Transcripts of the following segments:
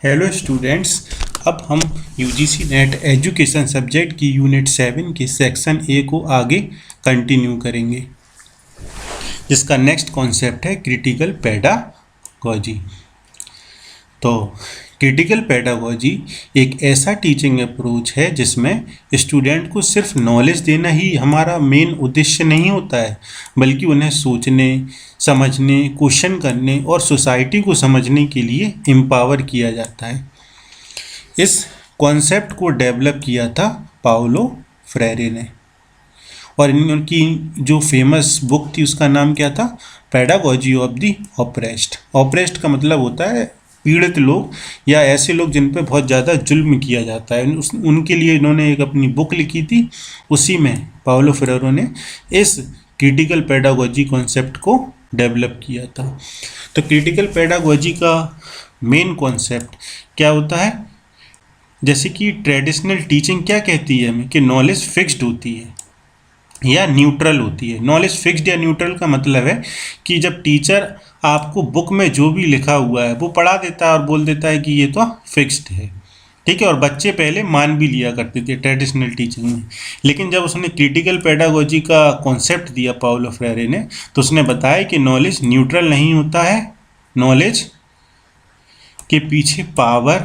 Hello students. अब हम UGC net education subject की यूनिट 7 के सेक्शन ए को आगे कंटिन्यू करेंगे, जिसका नेक्स्ट कॉन्सेप्ट है क्रिटिकल पेडागॉजी। तो क्रिटिकल पेडागॉजी एक ऐसा टीचिंग अप्रोच है जिसमें स्टूडेंट को सिर्फ नॉलेज देना ही हमारा मेन उद्देश्य नहीं होता है, बल्कि उन्हें सोचने, समझने, क्वेश्चन करने और सोसाइटी को समझने के लिए एम्पावर किया जाता है। इस कॉन्सेप्ट को डेवलप किया था पाओलो फ्रेरे ने, और उनकी जो फेमस बुक थी उसका नाम क्या था? Pedagogy of the oppressed. Oppressed का मतलब होता है पीड़ित लोग या ऐसे लोग जिन पर बहुत ज़्यादा जुल्म किया जाता है, उनके लिए इन्होंने एक अपनी बुक लिखी थी। उसी में पाओलो फ्रेरे ने इस क्रिटिकल पेडागॉजी कॉन्सेप्ट को डेवलप किया था। तो क्रिटिकल पेडागॉजी का मेन कॉन्सेप्ट क्या होता है? जैसे कि ट्रेडिशनल टीचिंग क्या कहती है हमें कि नॉलेज फिक्स्ड होती है या न्यूट्रल होती है। नॉलेज फिक्स्ड या न्यूट्रल का मतलब है कि जब टीचर आपको बुक में जो भी लिखा हुआ है वो पढ़ा देता है और बोल देता है कि ये तो फिक्स्ड है, ठीक है। और बच्चे पहले मान भी लिया करते थे ट्रेडिशनल टीचिंग में। लेकिन जब उसने क्रिटिकल पेडागॉजी का कॉन्सेप्ट दिया पाओलो फ्रेरे ने, तो उसने बताया कि नॉलेज न्यूट्रल नहीं होता है। नॉलेज के पीछे पावर,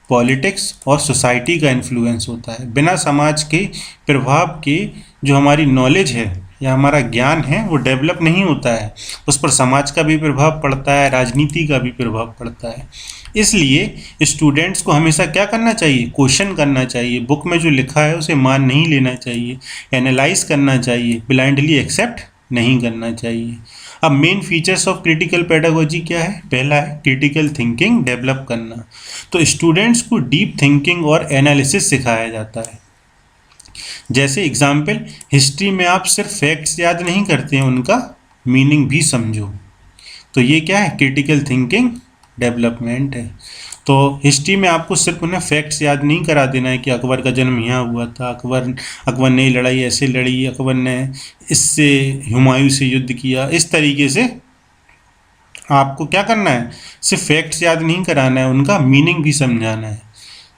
पॉलिटिक्स और सोसाइटी का इन्फ्लुएंस होता है। बिना समाज के प्रभाव के जो हमारी नॉलेज है या हमारा ज्ञान है वो डेवलप नहीं होता है। उस पर समाज का भी प्रभाव पड़ता है, राजनीति का भी प्रभाव पड़ता है। इसलिए स्टूडेंट्स को हमेशा क्या करना चाहिए? क्वेश्चन करना चाहिए। बुक में जो लिखा है उसे मान नहीं लेना चाहिए, एनालाइज करना चाहिए, ब्लाइंडली एक्सेप्ट नहीं करना चाहिए। अब main features of critical pedagogy क्या है? पहला है क्रिटिकल थिंकिंग डेवलप करना। तो स्टूडेंट्स को डीप थिंकिंग और एनालिसिस सिखाया जाता है। जैसे एग्जाम्पल, हिस्ट्री में आप सिर्फ फैक्ट्स याद नहीं करते हैं, उनका मीनिंग भी समझो। तो ये क्या है? क्रिटिकल थिंकिंग डेवलपमेंट है। तो हिस्ट्री में आपको सिर्फ उन्हें फैक्ट्स याद नहीं करा देना है कि अकबर का जन्म यहाँ हुआ था, अकबर ने लड़ाई ऐसे लड़ी, अकबर ने इससे हुमायूं से युद्ध किया। इस तरीके से आपको क्या करना है? सिर्फ फैक्ट्स याद नहीं कराना है, उनका मीनिंग भी समझाना है।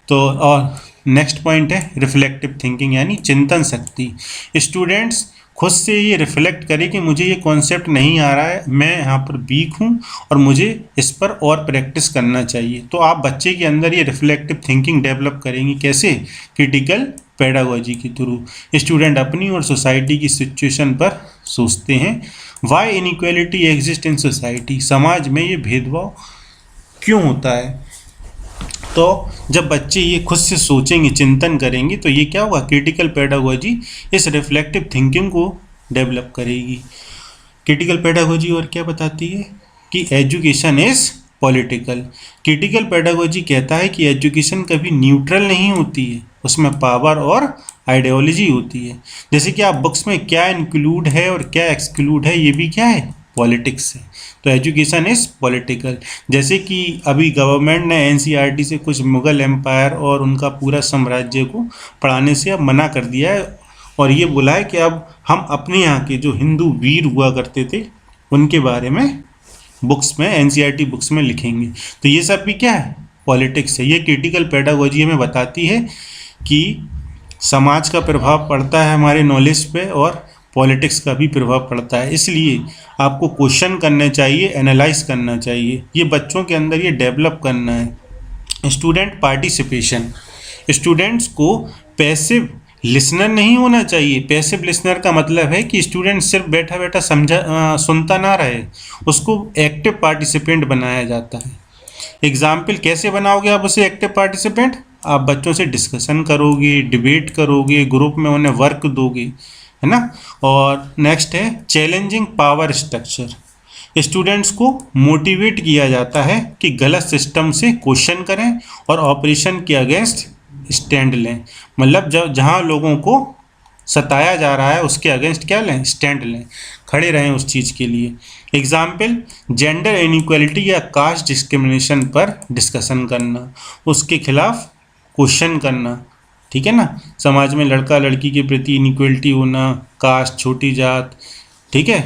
तो और नेक्स्ट पॉइंट है रिफ्लेक्टिव थिंकिंग, यानी चिंतन शक्ति। स्टूडेंट्स खुद से ये रिफ्लेक्ट करें कि मुझे ये कॉन्सेप्ट नहीं आ रहा है, मैं यहाँ पर वीक हूँ और मुझे इस पर और प्रैक्टिस करना चाहिए। तो आप बच्चे के अंदर ये रिफ्लेक्टिव थिंकिंग डेवलप करेंगे कैसे? क्रिटिकल पेडागॉजी के थ्रू। स्टूडेंट अपनी और सोसाइटी की सिचुएशन पर सोचते हैं। Why inequality exist in society, समाज में ये भेदभाव क्यों होता है? तो जब बच्चे ये खुद से सोचेंगे, चिंतन करेंगे, तो ये क्या होगा? क्रिटिकल पेडागॉजी इस रिफ्लेक्टिव थिंकिंग को डेवलप करेगी। क्रिटिकल पेडागॉजी और क्या बताती है कि education is political. Critical pedagogy कहता है कि एजुकेशन कभी न्यूट्रल नहीं होती है, उसमें पावर और आइडियोलॉजी होती है। जैसे कि आप बुक्स में क्या इंक्लूड है और क्या एक्सक्लूड है, ये भी क्या है? पॉलिटिक्स है। तो एजुकेशन इज पॉलिटिकल। जैसे कि अभी गवर्नमेंट ने एनसीईआरटी से कुछ मुगल एम्पायर और उनका पूरा साम्राज्य को पढ़ाने से अब मना कर दिया है, और ये बोला है कि अब हम अपने यहाँ के जो हिंदू वीर हुआ करते थे उनके बारे में बुक्स में, एनसीईआरटी बुक्स में लिखेंगे। तो ये सब भी क्या है? पॉलिटिक्स है। ये क्रिटिकल पेडागॉजी हमें बताती है कि समाज का प्रभाव पड़ता है हमारे नॉलेज पे और पॉलिटिक्स का भी प्रभाव पड़ता है। इसलिए आपको क्वेश्चन करने चाहिए, एनालाइज करना चाहिए। ये बच्चों के अंदर ये डेवलप करना है। स्टूडेंट पार्टिसिपेशन, स्टूडेंट्स को पैसिव लिसनर नहीं होना चाहिए। पैसिव लिसनर का मतलब है कि स्टूडेंट सिर्फ बैठा बैठा सुनता ना रहे, उसको एक्टिव पार्टिसिपेंट बनाया जाता है। एग्जाम्पल कैसे बनाओगे आप उसे एक्टिव पार्टिसिपेंट? आप बच्चों से डिस्कशन करोगे, डिबेट करोगे, ग्रुप में उन्हें वर्क दोगे, है ना। और नेक्स्ट है चैलेंजिंग पावर स्ट्रक्चर। स्टूडेंट्स को मोटिवेट किया जाता है कि गलत सिस्टम से क्वेश्चन करें और ऑपरेशन के अगेंस्ट स्टैंड लें। मतलब जब जहाँ लोगों को सताया जा रहा है उसके अगेंस्ट क्या लें? स्टैंड लें, खड़े रहें उस चीज़ के लिए। एग्जाम्पल जेंडर इनइक्वालिटी या कास्ट डिस्क्रिमिनेशन पर डिस्कशन करना, उसके खिलाफ क्वेश्चन करना, ठीक है ना। समाज में लड़का लड़की के प्रति इनइक्वालिटी होना, कास्ट, छोटी जात, ठीक है,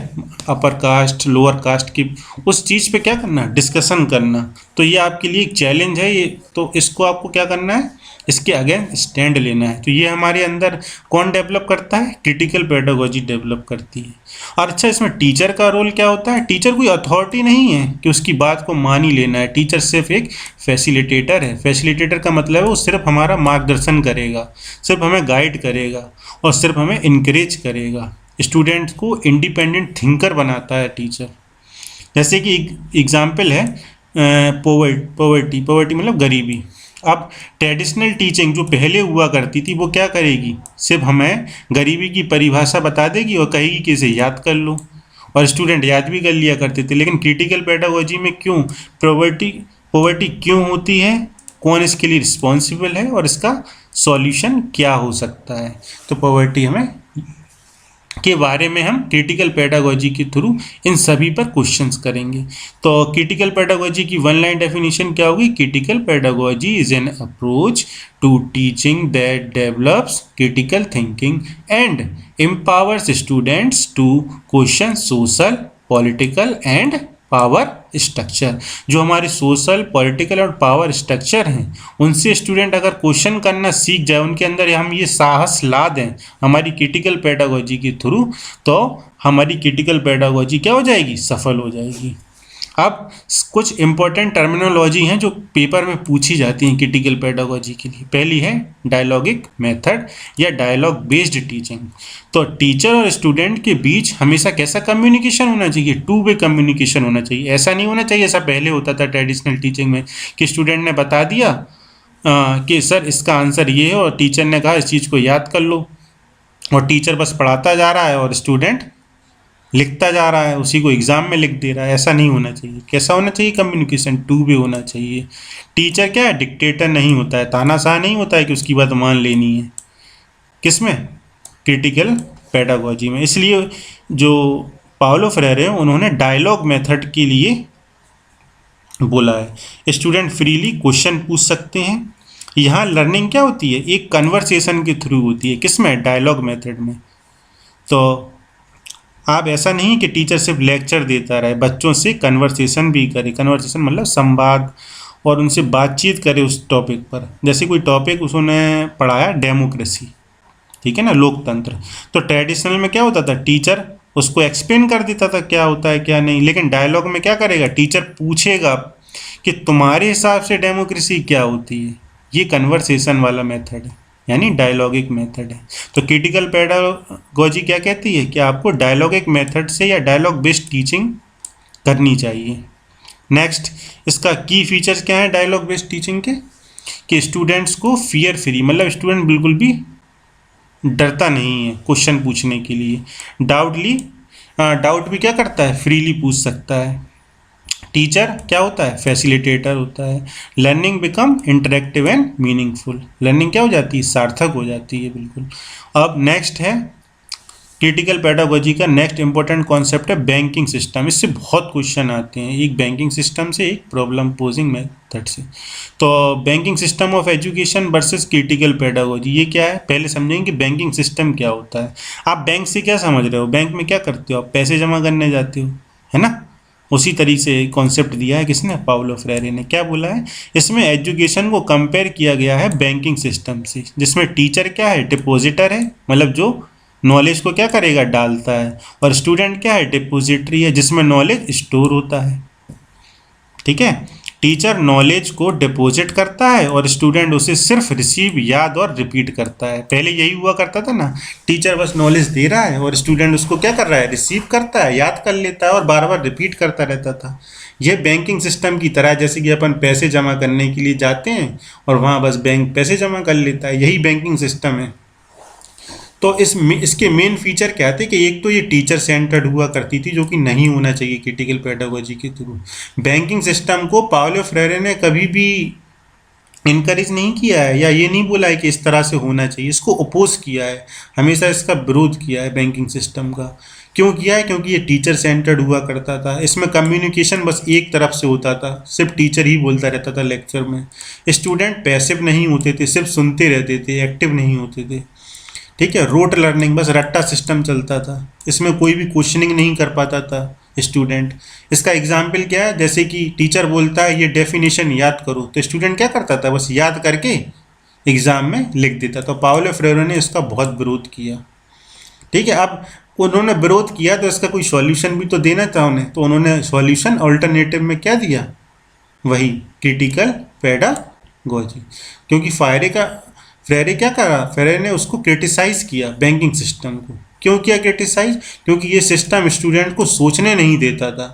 अपर कास्ट लोअर कास्ट की उस चीज़ पे क्या करना, डिस्कशन करना। तो ये आपके लिए एक चैलेंज है ये, तो इसको आपको क्या करना है, इसके अगेंस्ट स्टैंड लेना है। तो ये हमारे अंदर कौन डेवलप करता है, क्रिटिकल पेडागोजी डेवलप करती है। और अच्छा, इसमें टीचर का रोल क्या होता है, टीचर कोई अथॉरिटी नहीं है कि उसकी बात को मान ही लेना है। टीचर सिर्फ एक फैसिलिटेटर है। फैसिलिटेटर का मतलब है वो सिर्फ हमारा मार्गदर्शन करेगा, सिर्फ हमें गाइड करेगा और सिर्फ हमें इनकरेज करेगा। स्टूडेंट्स को इंडिपेंडेंट थिंकर बनाता है टीचर। जैसे कि एग्जाम्पल है पॉवर्टी, पॉवर्टी मतलब गरीबी। अब ट्रेडिशनल टीचिंग जो पहले हुआ करती थी वो क्या करेगी, सिर्फ हमें गरीबी की परिभाषा बता देगी और कहेगी कि इसे याद कर लो, और स्टूडेंट याद भी कर लिया करते थे। लेकिन क्रिटिकल पेडागोजी में क्यों पॉवर्टी पॉवर्टी क्यों होती है, कौन इसके लिए रिस्पॉन्सिबल है और इसका सॉल्यूशन क्या हो सकता है, तो पॉवर्टी हमें के बारे में हम क्रिटिकल पेडागोजी के थ्रू इन सभी पर क्वेश्चंस करेंगे। तो क्रिटिकल पेडागोजी की वन लाइन डेफिनेशन क्या होगी, critical pedagogy is an approach to teaching that develops critical thinking and empowers students to question social political and power structure. जो हमारे सोशल पॉलिटिकल और पावर स्ट्रक्चर हैं उनसे स्टूडेंट अगर question करना सीख जाए, उनके अंदर हम ये साहस ला दें हमारी क्रिटिकल पेडागोजी के थ्रू, तो हमारी क्रिटिकल पेडागोजी क्या हो जाएगी, सफल हो जाएगी। अब कुछ इंपॉर्टेंट टर्मिनोलॉजी हैं जो पेपर में पूछी जाती हैं क्रिटिकल पेडागोजी के लिए। पहली है डायलॉगिक मेथड या डायलॉग बेस्ड टीचिंग। तो टीचर और स्टूडेंट के बीच हमेशा कैसा कम्युनिकेशन होना चाहिए, टू वे कम्युनिकेशन होना चाहिए। ऐसा नहीं होना चाहिए ऐसा पहले होता था ट्रेडिशनल टीचिंग में कि स्टूडेंट ने बता दिया कि सर इसका आंसर ये है और टीचर ने कहा इस चीज़ को याद कर लो, और टीचर बस पढ़ाता जा रहा है और स्टूडेंट लिखता जा रहा है, उसी को एग्जाम में लिख दे रहा है। ऐसा नहीं होना चाहिए। कैसा होना चाहिए, कम्युनिकेशन टू वे होना चाहिए। टीचर क्या है, डिक्टेटर नहीं होता है, तानाशाह नहीं होता है कि उसकी बात मान लेनी है। किसमें, क्रिटिकल पेडागोजी में। इसलिए जो पाउलो फ्रेरे उन्होंने डायलॉग मेथड के लिए बोला है स्टूडेंट फ्रीली क्वेश्चन पूछ सकते हैं। यहाँ लर्निंग क्या होती है, एक कन्वर्सेशन के थ्रू होती है। किसमें, डायलॉग मेथड में। तो आप ऐसा नहीं कि टीचर सिर्फ लेक्चर देता रहे, बच्चों से कन्वर्सेशन भी करे। कन्वर्सेशन मतलब संवाद, और उनसे बातचीत करे उस टॉपिक पर। जैसे कोई टॉपिक उसने पढ़ाया डेमोक्रेसी, ठीक है ना, लोकतंत्र, तो ट्रेडिशनल में क्या होता था, टीचर उसको एक्सप्लेन कर देता था क्या होता है क्या नहीं। लेकिन डायलॉग में क्या करेगा, टीचर पूछेगा कि तुम्हारे हिसाब से डेमोक्रेसी क्या होती है। ये कन्वर्सेशन वाला मेथड है, यानी डायलॉगिक मेथड है। तो क्रिटिकल पेडागोजी क्या कहती है कि आपको डायलॉगिक मेथड से या डायलॉग बेस्ड टीचिंग करनी चाहिए। नेक्स्ट, इसका की फीचर्स क्या है डायलॉग बेस्ड टीचिंग के, कि स्टूडेंट्स को फियर फ्री, मतलब स्टूडेंट बिल्कुल भी डरता नहीं है क्वेश्चन पूछने के लिए। डाउट भी क्या करता है, फ्रीली पूछ सकता है। टीचर क्या होता है, फैसिलिटेटर होता है। Learning become interactive and meaningful, learning क्या हो जाती है, सार्थक हो जाती है बिल्कुल। अब नेक्स्ट है क्रिटिकल पेडागोजी का नेक्स्ट इंपॉर्टेंट कॉन्सेप्ट है बैंकिंग सिस्टम। इससे बहुत क्वेश्चन आते हैं, एक बैंकिंग सिस्टम से, एक प्रॉब्लम पोजिंग मेथड से। तो banking system of education versus critical pedagogy, ये क्या है, पहले समझेंगे कि बैंकिंग सिस्टम क्या होता है। आप बैंक से क्या समझ रहे हो, बैंक में क्या करते हो, आप पैसे जमा करने जाते हो, है ना। उसी तरीके से कॉन्सेप्ट दिया है किसने, पाउलो फ्रेरे ने। क्या बोला है, इसमें एजुकेशन को कंपेयर किया गया है बैंकिंग सिस्टम से, जिसमें टीचर क्या है, डिपोजिटर है, मतलब जो नॉलेज को क्या करेगा, डालता है, और स्टूडेंट क्या है, डिपोजिटरी है, जिसमें नॉलेज स्टोर होता है। ठीक है, टीचर नॉलेज को डिपॉजिट करता है और स्टूडेंट उसे सिर्फ रिसीव, याद और रिपीट करता है। पहले यही हुआ करता था ना, टीचर बस नॉलेज दे रहा है और स्टूडेंट उसको क्या कर रहा है, रिसीव करता है, याद कर लेता है और बार बार रिपीट करता रहता था। यह बैंकिंग सिस्टम की तरह, जैसे कि अपन पैसे जमा करने के लिए जाते हैं और वहाँ बस बैंक पैसे जमा कर लेता है, यही बैंकिंग सिस्टम है। तो इसके मेन फीचर क्या थे कि एक तो ये टीचर सेंटर्ड हुआ करती थी, जो कि नहीं होना चाहिए क्रिटिकल पेडागोजी के थ्रू। बैंकिंग सिस्टम को पाउलो फ्रेरे ने कभी भी इनकरेज नहीं किया है, या ये नहीं बोला है कि इस तरह से होना चाहिए, इसको अपोज किया है, हमेशा इसका विरोध किया है बैंकिंग सिस्टम का। क्यों किया है, क्योंकि ये टीचर सेंटर्ड हुआ करता था। इसमें कम्युनिकेशन बस एक तरफ से होता था, सिर्फ टीचर ही बोलता रहता था लेक्चर में। स्टूडेंट पैसिव नहीं होते थे, सिर्फ सुनते रहते थे, एक्टिव नहीं होते थे। ठीक है, रोट लर्निंग, बस रट्टा सिस्टम चलता था, इसमें कोई भी क्वेश्चनिंग नहीं कर पाता था स्टूडेंट। इसका एग्जाम्पल क्या है, जैसे कि टीचर बोलता है ये डेफिनेशन याद करो, तो स्टूडेंट क्या करता था, बस याद करके एग्जाम में लिख देता। तो पाउलो फ्रेरो ने इसका बहुत विरोध किया। ठीक है, अब उन्होंने विरोध किया तो इसका कोई सॉल्यूशन भी तो देना था उन्हें, तो उन्होंने सॉल्यूशन अल्टरनेटिव में क्या दिया, वही क्रिटिकल पेडागोजी। क्योंकि फ्रेरे क्या करा, फ्रेरे ने उसको क्रिटिसाइज किया बैंकिंग सिस्टम को। क्यों किया क्रिटिसाइज, क्योंकि ये सिस्टम स्टूडेंट को सोचने नहीं देता था,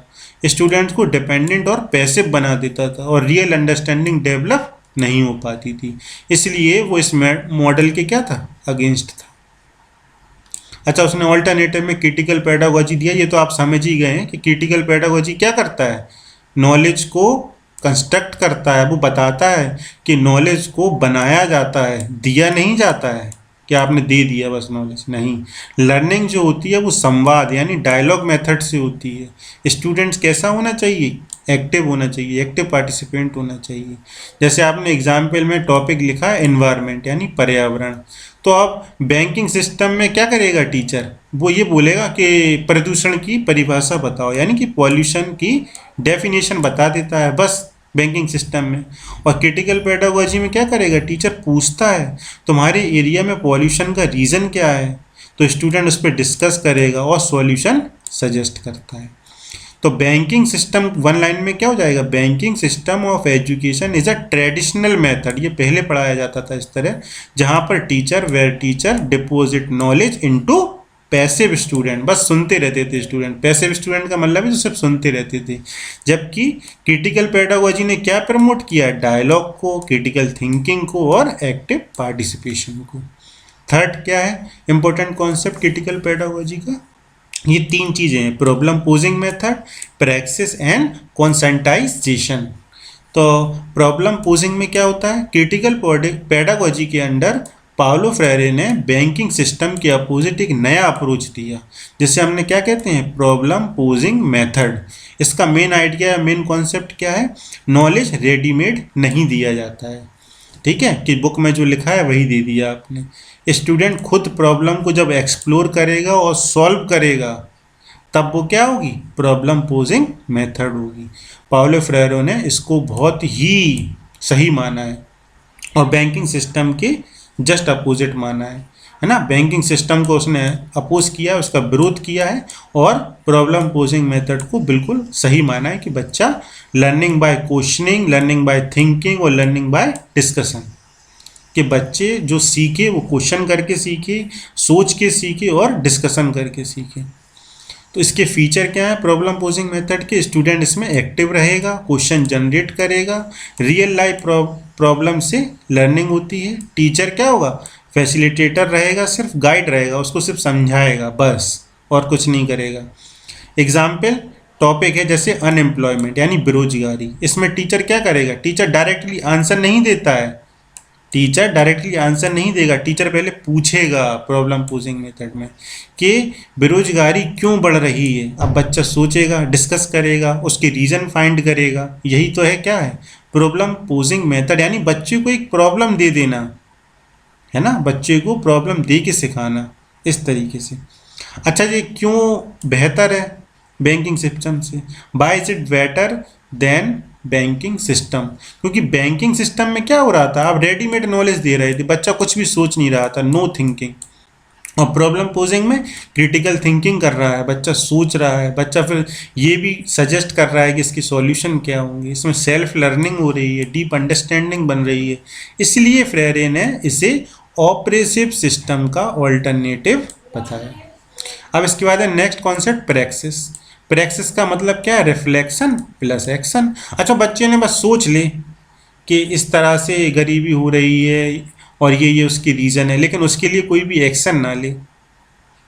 स्टूडेंट को डिपेंडेंट और पैसिव बना देता था, और रियल अंडरस्टैंडिंग डेवलप नहीं हो पाती थी। इसलिए वो इस मॉडल के क्या था, अगेंस्ट था। अच्छा, उसने ऑल्टरनेटिव में क्रिटिकल पेडागोजी दिया। ये तो आप समझ ही गए हैं कि क्रिटिकल पेडागोजी क्या करता है, नॉलेज को कंस्ट्रक्ट करता है। वो बताता है कि नॉलेज को बनाया जाता है, दिया नहीं जाता है कि आपने दे दिया बस नॉलेज, नहीं। लर्निंग जो होती है वो संवाद यानी डायलॉग मेथड से होती है। स्टूडेंट्स कैसा होना चाहिए, एक्टिव होना चाहिए, एक्टिव पार्टिसिपेंट होना चाहिए। जैसे आपने एग्जाम्पल में टॉपिक लिखा है एनवायरनमेंट यानी पर्यावरण, तो अब बैंकिंग सिस्टम में क्या करेगा टीचर, वो ये बोलेगा कि प्रदूषण की परिभाषा बताओ, यानी कि पॉल्यूशन की डेफिनेशन बता देता है बस बैंकिंग सिस्टम में। और क्रिटिकल पेडागोजी में क्या करेगा, टीचर पूछता है तुम्हारे एरिया में पॉल्यूशन का रीज़न क्या है, तो स्टूडेंट उस पर डिस्कस करेगा और सॉल्यूशन सजेस्ट करता है। तो बैंकिंग सिस्टम वन लाइन में क्या हो जाएगा, banking system of education is a traditional method, ये पहले पढ़ाया जाता था इस तरह, जहाँ पर teacher deposit knowledge into passive student, बस सुनते रहते थे स्टूडेंट। पैसिव स्टूडेंट का मतलब है जो सिर्फ सुनते रहते थे। जबकि क्रिटिकल पेडागोजी ने क्या प्रमोट किया, डायलॉग को, क्रिटिकल थिंकिंग को और एक्टिव पार्टिसिपेशन को। थर्ड क्या है इंपॉर्टेंट कॉन्सेप्ट क्रिटिकल पेडागोजी का, ये तीन चीज़ें हैं, problem posing method, practice and conscientization. तो प्रॉब्लम पोजिंग में क्या होता है, क्रिटिकल पेडागोजी के अंडर पाउलो फ्रेरे ने बैंकिंग सिस्टम के अपोजिट एक नया अप्रोच दिया, जिसे हमने क्या कहते हैं, प्रॉब्लम पोजिंग मेथड। इसका मेन आइडिया, मेन कॉन्सेप्ट क्या है, नॉलेज रेडीमेड नहीं दिया जाता है। ठीक है, कि बुक में जो लिखा है वही दे दिया आपने। स्टूडेंट खुद प्रॉब्लम को जब एक्सप्लोर करेगा और सॉल्व करेगा तब वो क्या होगी, प्रॉब्लम पोजिंग मेथड होगी। पाउलो फ्रेरो ने इसको बहुत ही सही माना है और बैंकिंग सिस्टम के जस्ट अपोजिट माना है ना। बैंकिंग सिस्टम को उसने अपोज किया, उसका विरोध किया है, और प्रॉब्लम पोजिंग मेथड को बिल्कुल सही माना है कि बच्चा learning by questioning, learning by thinking और लर्निंग बाय डिस्कशन, कि बच्चे जो सीखे वो क्वेश्चन करके सीखे, सोच के सीखे और डिस्कशन करके सीखे। तो इसके फीचर क्या है प्रॉब्लम पोजिंग मेथड के, स्टूडेंट इसमें एक्टिव रहेगा, क्वेश्चन जनरेट करेगा, रियल लाइफ प्रॉब्लम से लर्निंग होती है। टीचर क्या होगा, फैसिलिटेटर रहेगा, सिर्फ गाइड रहेगा, उसको सिर्फ समझाएगा बस और कुछ नहीं करेगा। एग्जाम्पल टॉपिक है जैसे अनएम्प्लॉयमेंट यानी बेरोजगारी, इसमें टीचर क्या करेगा, टीचर डायरेक्टली आंसर नहीं देता है, टीचर डायरेक्टली आंसर नहीं देगा, टीचर पहले पूछेगा प्रॉब्लम पोजिंग मेथड में कि बेरोजगारी क्यों बढ़ रही है। अब बच्चा सोचेगा, डिस्कस करेगा, उसके रीज़न फाइंड करेगा, यही तो है क्या है प्रॉब्लम पोजिंग मेथड, यानी बच्चे को एक प्रॉब्लम दे देना है ना, बच्चे को प्रॉब्लम दे के सिखाना इस तरीके से। अच्छा, ये क्यों बेहतर है बैंकिंग सिस्टम से, why is it better than banking system, क्योंकि बैंकिंग सिस्टम में क्या हो रहा था, आप रेडीमेड नॉलेज दे रहे थे, बच्चा कुछ भी सोच नहीं रहा था, नो थिंकिंग। और प्रॉब्लम पोजिंग में क्रिटिकल थिंकिंग कर रहा है, बच्चा सोच रहा है, बच्चा फिर ये भी सजेस्ट कर रहा है कि इसकी सॉल्यूशन क्या होंगे, इसमें सेल्फ लर्निंग हो रही है, डीप अंडरस्टैंडिंग बन रही है। इसलिए फ्रेरे ने इसे ऑपरेसिव सिस्टम का ऑल्टरनेटिव बताया। अब इसके बाद है नेक्स्ट कॉन्सेप्ट प्रैक्टिस। प्रैक्टिस का मतलब क्या है, रिफ्लेक्शन प्लस एक्शन। अच्छा, बच्चे ने बस सोच ले कि इस तरह से गरीबी हो रही है और ये उसकी रीज़न है, लेकिन उसके लिए कोई भी एक्शन ना ले,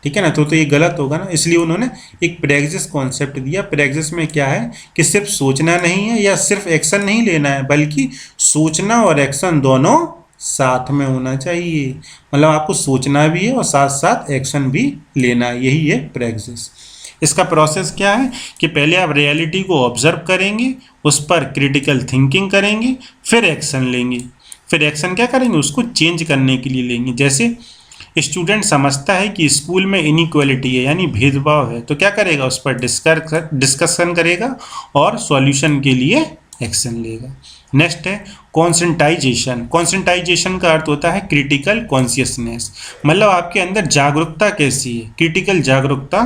ठीक है ना, तो ये गलत होगा ना। इसलिए उन्होंने एक प्रैक्टिस कॉन्सेप्ट दिया। प्रैक्टिस में क्या है कि सिर्फ सोचना नहीं है या सिर्फ एक्शन नहीं लेना है, बल्कि सोचना और एक्शन दोनों साथ में होना चाहिए। मतलब आपको सोचना भी है और साथ साथ एक्शन भी लेना है, यही है प्रैक्टिस। इसका प्रोसेस क्या है कि पहले आप रियलिटी को ऑब्जर्व करेंगे, उस पर क्रिटिकल थिंकिंग करेंगे, फिर एक्शन लेंगे। फिर एक्शन क्या करेंगे, उसको चेंज करने के लिए लेंगे। जैसे स्टूडेंट समझता है कि स्कूल में इनइक्वालिटी है यानी भेदभाव है, तो क्या करेगा, उस पर डिस्कशन करेगा और सॉल्यूशन के लिए एक्शन लेगा। नेक्स्ट है कॉन्सेंटाइजेशन। कॉन्सेंटाइजेशन का अर्थ होता है क्रिटिकल कॉन्शियसनेस, मतलब आपके अंदर जागरूकता कैसी है, क्रिटिकल जागरूकता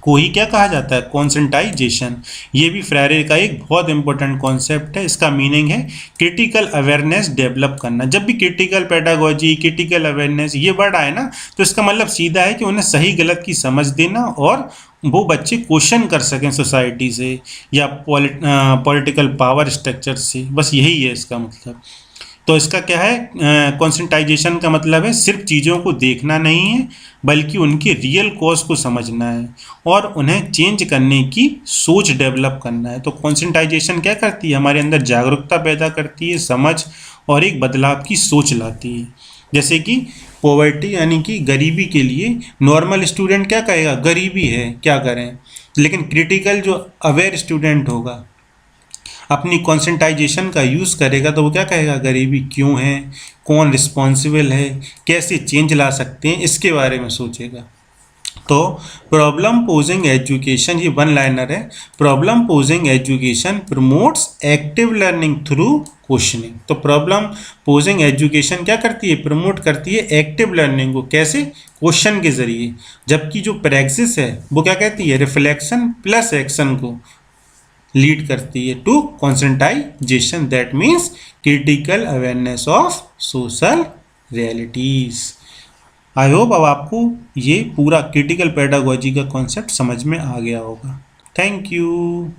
को ही क्या कहा जाता है, कॉन्सेंटाइजेशन। ये भी फ्रेरे का एक बहुत इंपॉर्टेंट कॉन्सेप्ट है। इसका मीनिंग है क्रिटिकल अवेयरनेस डेवलप करना। जब भी क्रिटिकल पेडागोजी, क्रिटिकल अवेयरनेस ये वर्ड आए ना, तो इसका मतलब सीधा है कि उन्हें सही गलत की समझ देना और वो बच्चे क्वेश्चन कर सकें सोसाइटी से या पॉलिटिकल पावर स्ट्रक्चर से, बस यही है इसका मतलब। तो इसका क्या है, कॉन्सेंटाइजेशन का मतलब है सिर्फ चीज़ों को देखना नहीं है बल्कि उनके रियल कॉज को समझना है और उन्हें चेंज करने की सोच डेवलप करना है। तो कॉन्सेंटाइजेशन क्या करती है, हमारे अंदर जागरूकता पैदा करती है, समझ और एक बदलाव की सोच लाती है। जैसे कि पॉवर्टी यानी कि गरीबी के लिए नॉर्मल स्टूडेंट क्या कहेगा, गरीबी है क्या करें, लेकिन क्रिटिकल जो अवेयर स्टूडेंट होगा अपनी कॉन्सेंटाइजेशन का यूज़ करेगा तो वो क्या कहेगा, गरीबी क्यों है, कौन रिस्पॉन्सिबल है, कैसे चेंज ला सकते हैं, इसके बारे में सोचेगा। तो प्रॉब्लम पोजिंग एजुकेशन, ये वन लाइनर है, problem posing education promotes active learning through questioning. तो प्रॉब्लम पोजिंग एजुकेशन क्या करती है, प्रमोट करती है एक्टिव लर्निंग को, कैसे, क्वेश्चन के जरिए। जबकि जो प्रैक्टिस है वो क्या कहती है, रिफ्लेक्शन प्लस एक्शन को लीड करती है to conscientization, that means critical awareness of social realities. I hope अब आपको ये पूरा क्रिटिकल पेडागोजी का कॉन्सेप्ट समझ में आ गया होगा। Thank you.